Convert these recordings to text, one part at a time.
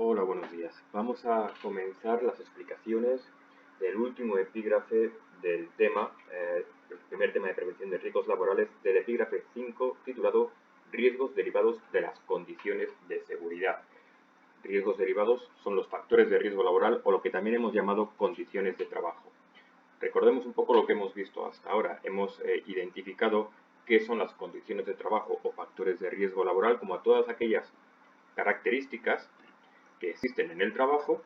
Hola, buenos días. Vamos a comenzar las explicaciones del último epígrafe del tema, el primer tema de prevención de riesgos laborales, del epígrafe 5, titulado Riesgos derivados de las condiciones de seguridad. Riesgos derivados son los factores de riesgo laboral o lo que también hemos llamado condiciones de trabajo. Recordemos un poco lo que hemos visto hasta ahora. Hemos identificado qué son las condiciones de trabajo o factores de riesgo laboral como a todas aquellas características que existen en el trabajo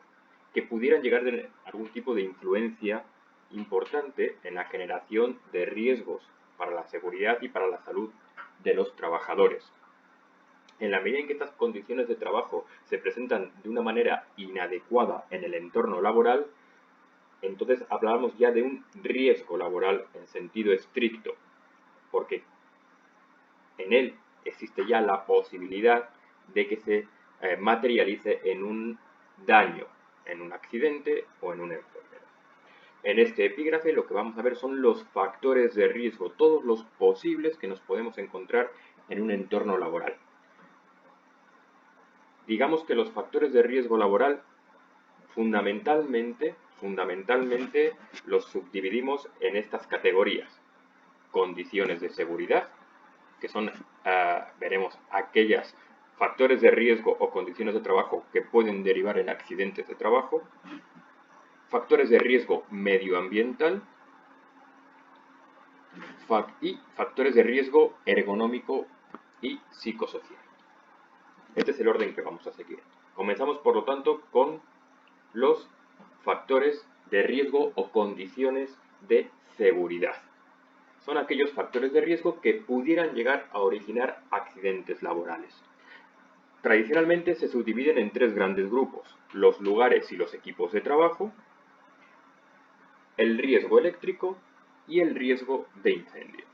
que pudieran llegar a tener algún tipo de influencia importante en la generación de riesgos para la seguridad y para la salud de los trabajadores. En la medida en que estas condiciones de trabajo se presentan de una manera inadecuada en el entorno laboral, entonces hablábamos ya de un riesgo laboral en sentido estricto, porque en él existe ya la posibilidad de que se materialice en un daño, en un accidente o en una enfermedad. En este epígrafe lo que vamos a ver son los factores de riesgo, todos los posibles que nos podemos encontrar en un entorno laboral. Digamos que los factores de riesgo laboral fundamentalmente los subdividimos en estas categorías. Condiciones de seguridad, que son, veremos, aquellos factores de riesgo o condiciones de trabajo que pueden derivar en accidentes de trabajo, factores de riesgo medioambiental y factores de riesgo ergonómico y psicosocial. Este es el orden que vamos a seguir. Comenzamos, por lo tanto, con los factores de riesgo o condiciones de seguridad. Son aquellos factores de riesgo que pudieran llegar a originar accidentes laborales. Tradicionalmente se subdividen en tres grandes grupos: los lugares y los equipos de trabajo, el riesgo eléctrico y el riesgo de incendio.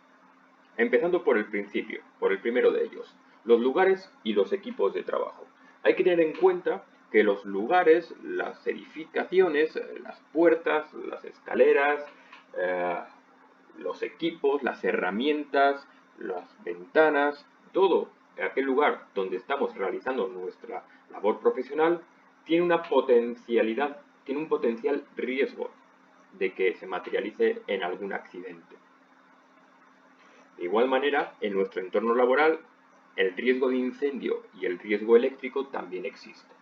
Empezando por el principio, por el primero de ellos, los lugares y los equipos de trabajo. Hay que tener en cuenta que los lugares, las edificaciones, las puertas, las escaleras, los equipos, las herramientas, las ventanas, todo aquel lugar donde estamos realizando nuestra labor profesional tiene una potencialidad, tiene un potencial riesgo de que se materialice en algún accidente. De igual manera, en nuestro entorno laboral, el riesgo de incendio y el riesgo eléctrico también existe.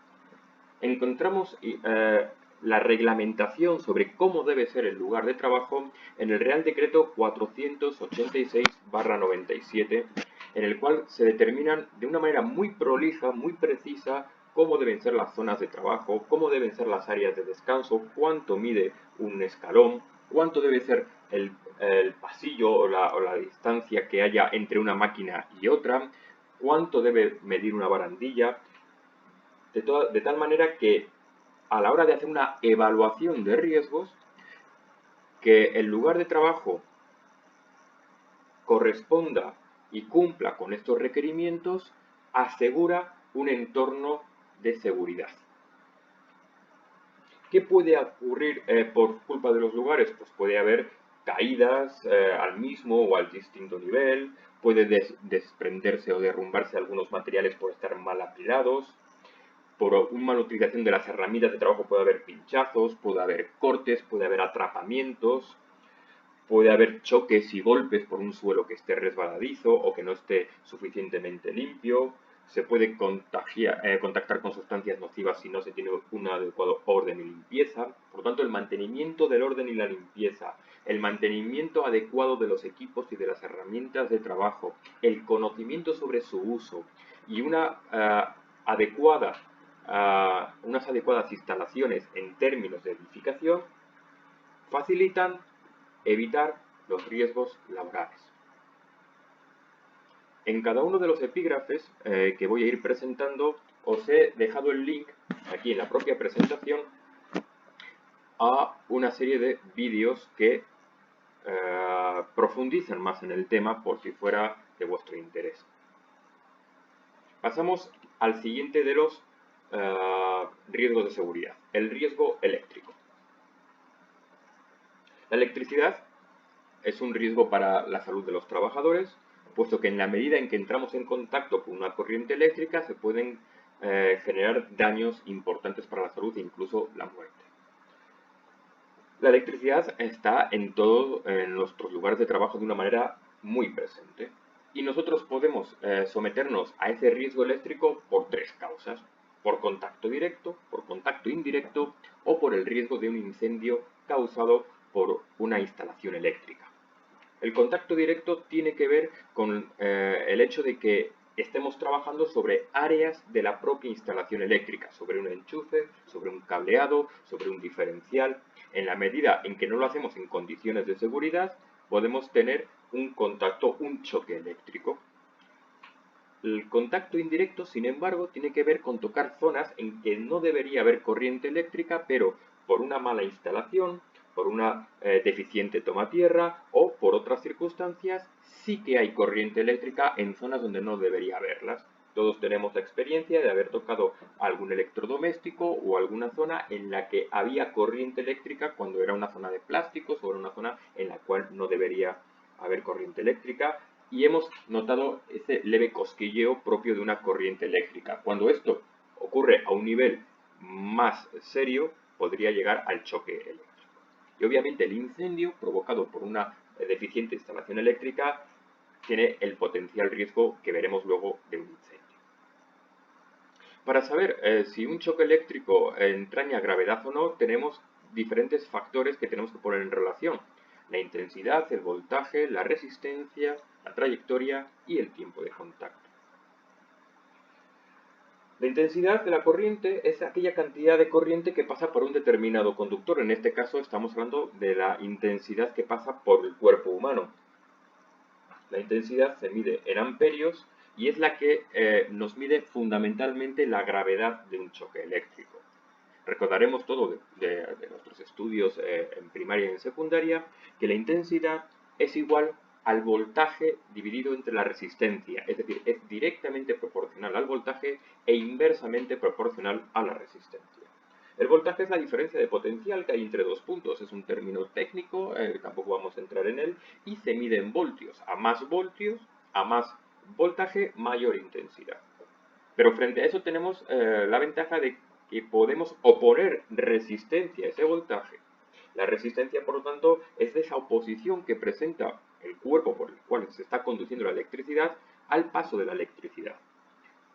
Encontramos la reglamentación sobre cómo debe ser el lugar de trabajo en el Real Decreto 486/97, en el cual se determinan de una manera muy prolija, muy precisa, cómo deben ser las zonas de trabajo, cómo deben ser las áreas de descanso, cuánto mide un escalón, cuánto debe ser el pasillo o la distancia que haya entre una máquina y otra, cuánto debe medir una barandilla, de tal manera que a la hora de hacer una evaluación de riesgos, que el lugar de trabajo corresponda y cumpla con estos requerimientos, asegura un entorno de seguridad. ¿Qué puede ocurrir por culpa de los lugares? Pues puede haber caídas al mismo o al distinto nivel, puede desprenderse o derrumbarse algunos materiales por estar mal apilados. Por una mala utilización de las herramientas de trabajo puede haber pinchazos, puede haber cortes, puede haber atrapamientos, puede haber choques y golpes por un suelo que esté resbaladizo o que no esté suficientemente limpio. Se puede contactar con sustancias nocivas si no se tiene un adecuado orden y limpieza. Por lo tanto, el mantenimiento del orden y la limpieza, el mantenimiento adecuado de los equipos y de las herramientas de trabajo, el conocimiento sobre su uso y unas adecuadas instalaciones en términos de edificación facilitan evitar los riesgos laborales. En cada uno de los epígrafes que voy a ir presentando, os he dejado el link aquí en la propia presentación a una serie de vídeos que profundizan más en el tema por si fuera de vuestro interés. Pasamos al siguiente de los riesgos de seguridad, el riesgo eléctrico. La electricidad es un riesgo para la salud de los trabajadores, puesto que en la medida en que entramos en contacto con una corriente eléctrica se pueden generar daños importantes para la salud e incluso la muerte. La electricidad está en nuestros lugares de trabajo de una manera muy presente y nosotros podemos someternos a ese riesgo eléctrico por tres causas: por contacto directo, por contacto indirecto o por el riesgo de un incendio causado por una instalación eléctrica. El contacto directo tiene que ver con el hecho de que estemos trabajando sobre áreas de la propia instalación eléctrica, sobre un enchufe, sobre un cableado, sobre un diferencial. En la medida en que no lo hacemos en condiciones de seguridad, podemos tener un contacto, un choque eléctrico. El contacto indirecto, sin embargo, tiene que ver con tocar zonas en que no debería haber corriente eléctrica, pero por una mala instalación, por una deficiente toma tierra o por otras circunstancias, sí que hay corriente eléctrica en zonas donde no debería haberlas. Todos tenemos la experiencia de haber tocado algún electrodoméstico o alguna zona en la que había corriente eléctrica cuando era una zona de plásticos o era una zona en la cual no debería haber corriente eléctrica, y hemos notado ese leve cosquilleo propio de una corriente eléctrica. Cuando esto ocurre a un nivel más serio, podría llegar al choque eléctrico. Y obviamente el incendio provocado por una deficiente instalación eléctrica tiene el potencial riesgo que veremos luego de un incendio. Para saber si un choque eléctrico entraña gravedad o no, tenemos diferentes factores que tenemos que poner en relación: la intensidad, el voltaje, la resistencia, la trayectoria y el tiempo de contacto. La intensidad de la corriente es aquella cantidad de corriente que pasa por un determinado conductor. En este caso estamos hablando de la intensidad que pasa por el cuerpo humano. La intensidad se mide en amperios y es la que nos mide fundamentalmente la gravedad de un choque eléctrico. Recordaremos todo de nuestros estudios en primaria y en secundaria, que la intensidad es igual al voltaje dividido entre la resistencia, es decir, es directamente proporcional al voltaje e inversamente proporcional a la resistencia. El voltaje es la diferencia de potencial que hay entre dos puntos, es un término técnico, tampoco vamos a entrar en él, y se mide en voltios. A más voltaje, mayor intensidad. Pero frente a eso tenemos la ventaja de que podemos oponer resistencia a ese voltaje. La resistencia, por lo tanto, es esa oposición que presenta el cuerpo por el cual se está conduciendo la electricidad al paso de la electricidad.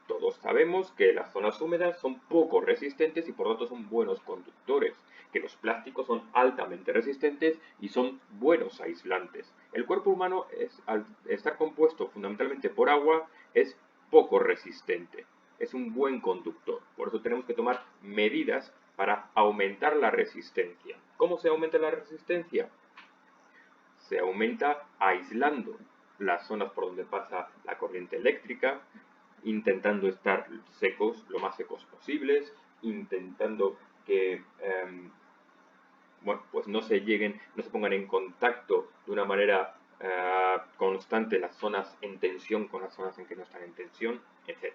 Todos sabemos que las zonas húmedas son poco resistentes y por lo tanto son buenos conductores, que los plásticos son altamente resistentes y son buenos aislantes. El cuerpo humano, al estar compuesto fundamentalmente por agua, es poco resistente, es un buen conductor. Por eso tenemos que tomar medidas para aumentar la resistencia. ¿Cómo se aumenta la resistencia? Se aumenta aislando las zonas por donde pasa la corriente eléctrica, intentando estar secos, lo más secos posibles, intentando que pues no se pongan en contacto de una manera constante las zonas en tensión con las zonas en que no están en tensión, etc.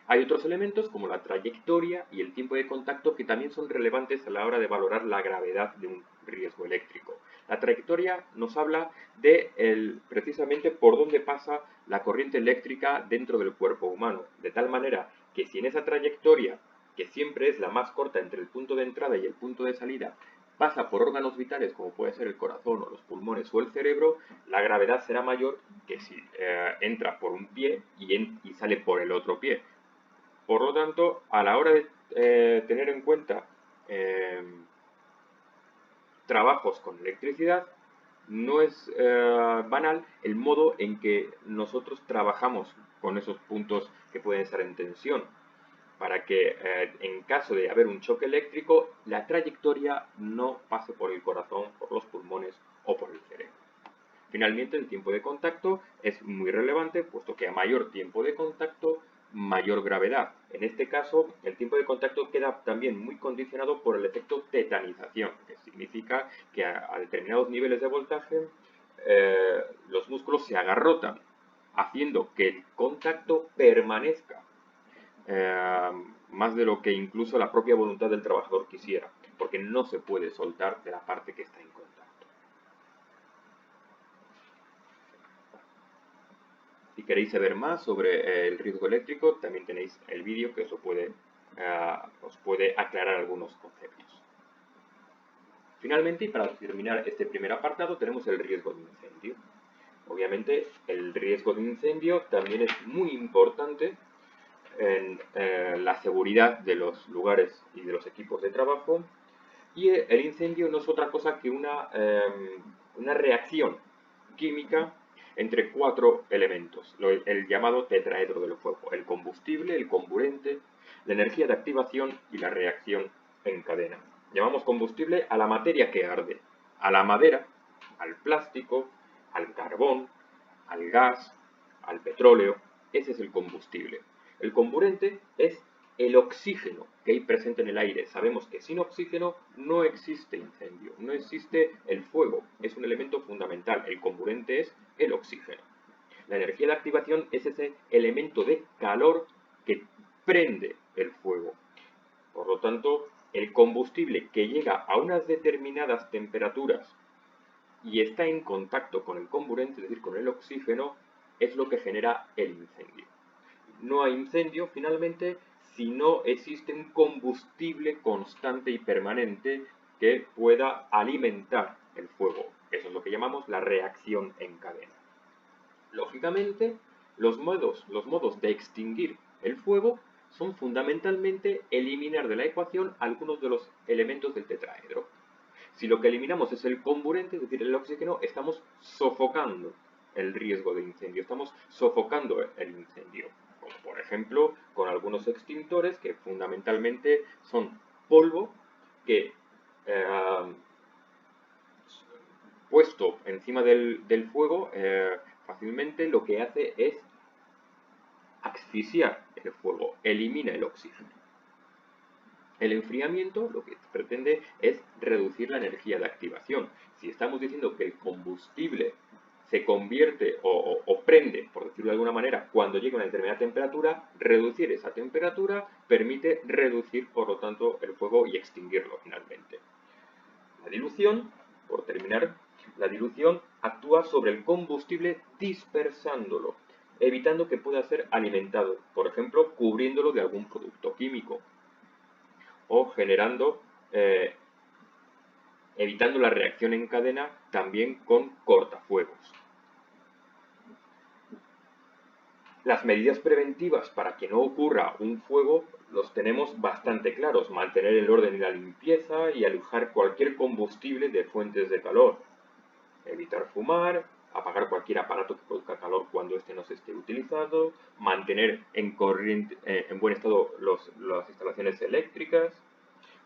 Hay otros elementos como la trayectoria y el tiempo de contacto que también son relevantes a la hora de valorar la gravedad de un riesgo eléctrico. La trayectoria nos habla de precisamente por dónde pasa la corriente eléctrica dentro del cuerpo humano, de tal manera que si en esa trayectoria, que siempre es la más corta entre el punto de entrada y el punto de salida, pasa por órganos vitales como puede ser el corazón o los pulmones o el cerebro, la gravedad será mayor que si entra por un pie y sale por el otro pie. Por lo tanto, a la hora de tener en cuenta trabajos con electricidad, no es banal el modo en que nosotros trabajamos con esos puntos que pueden estar en tensión, para que en caso de haber un choque eléctrico, la trayectoria no pase por el corazón, por los pulmones o por el cerebro. Finalmente, el tiempo de contacto es muy relevante, puesto que a mayor tiempo de contacto, mayor gravedad. En este caso, el tiempo de contacto queda también muy condicionado por el efecto tetanización, que significa que a determinados niveles de voltaje los músculos se agarrotan, haciendo que el contacto permanezca más de lo que incluso la propia voluntad del trabajador quisiera, porque no se puede soltar de la parte que está en contacto. queréis saber más sobre el riesgo eléctrico, también tenéis el vídeo que os puede aclarar algunos conceptos. Finalmente, y para terminar este primer apartado, tenemos el riesgo de incendio. Obviamente, el riesgo de incendio también es muy importante en la seguridad de los lugares y de los equipos de trabajo. Y el incendio no es otra cosa que una reacción química entre 4 elementos, el llamado tetraedro del fuego: el combustible, el comburente, la energía de activación y la reacción en cadena. Llamamos combustible a la materia que arde, a la madera, al plástico, al carbón, al gas, al petróleo. Ese es el combustible. El comburente es el oxígeno que hay presente en el aire. Sabemos que sin oxígeno no existe incendio, no existe el fuego. Es un elemento fundamental. El comburente es el oxígeno. La energía de activación es ese elemento de calor que prende el fuego. Por lo tanto, el combustible que llega a unas determinadas temperaturas y está en contacto con el comburente, es decir, con el oxígeno, es lo que genera el incendio. No hay incendio, finalmente, si no existe un combustible constante y permanente que pueda alimentar el fuego. Eso es lo que llamamos la reacción en cadena. Lógicamente, los modos de extinguir el fuego son fundamentalmente eliminar de la ecuación algunos de los elementos del tetraedro. Si lo que eliminamos es el comburente, es decir, el oxígeno, estamos sofocando el riesgo de incendio, estamos sofocando el incendio. Como por ejemplo con algunos extintores que fundamentalmente son polvo que puesto encima del fuego fácilmente lo que hace es asfixiar el fuego, elimina el oxígeno. El enfriamiento lo que pretende es reducir la energía de activación. Si estamos diciendo que el combustible se convierte o prende, por decirlo de alguna manera, cuando llega a una determinada temperatura, reducir esa temperatura permite reducir, por lo tanto, el fuego y extinguirlo finalmente. La dilución, por terminar, la dilución actúa sobre el combustible dispersándolo, evitando que pueda ser alimentado, por ejemplo, cubriéndolo de algún producto químico, o generando, evitando la reacción en cadena también con cortafuegos. Las medidas preventivas para que no ocurra un fuego los tenemos bastante claros: mantener el orden y la limpieza y alejar cualquier combustible de fuentes de calor, evitar fumar, apagar cualquier aparato que produzca calor cuando éste no se esté utilizando, mantener en buen estado las instalaciones eléctricas,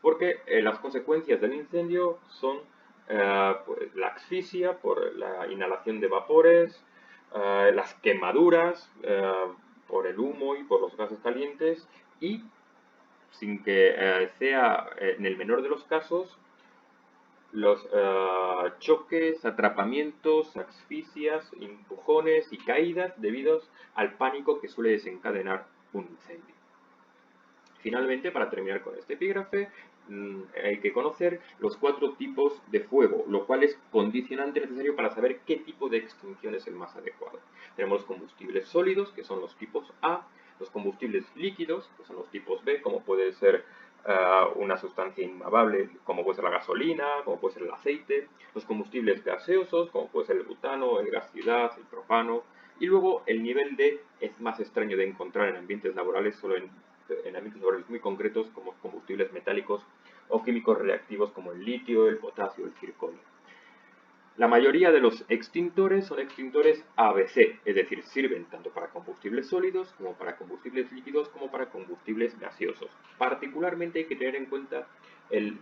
porque las consecuencias del incendio son pues, la asfixia por la inhalación de vapores, las quemaduras por el humo y por los gases calientes, y sin que sea en el menor de los casos, los choques, atrapamientos, asfixias, empujones y caídas debido al pánico que suele desencadenar un incendio. Finalmente, para terminar con este epígrafe, hay que conocer los 4 tipos de fuego, lo cual es condicionante necesario para saber qué tipo de extinción es el más adecuado. Tenemos los combustibles sólidos, que son los tipos A, los combustibles líquidos, que son los tipos B, como puede ser una sustancia inmamable, como puede ser la gasolina, como puede ser el aceite, los combustibles gaseosos, como puede ser el butano, el gas ciudad, el propano, y luego el nivel D es más extraño de encontrar en ambientes laborales, solo en ambientes laborales muy concretos, como combustibles metálicos o químicos reactivos como el litio, el potasio, el circonio. La mayoría de los extintores son extintores ABC, es decir, sirven tanto para combustibles sólidos como para combustibles líquidos como para combustibles gaseosos. Particularmente hay que tener en cuenta el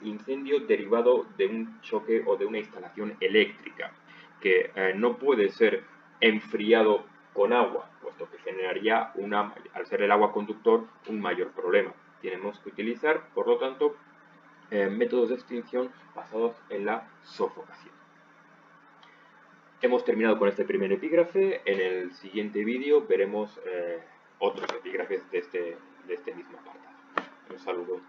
incendio derivado de un choque o de una instalación eléctrica, que no puede ser enfriado con agua, puesto que generaría, al ser el agua conductor, un mayor problema. Tenemos que utilizar, por lo tanto, métodos de extinción basados en la sofocación. Hemos terminado con este primer epígrafe. En el siguiente vídeo veremos otros epígrafes de este mismo apartado. Un saludo.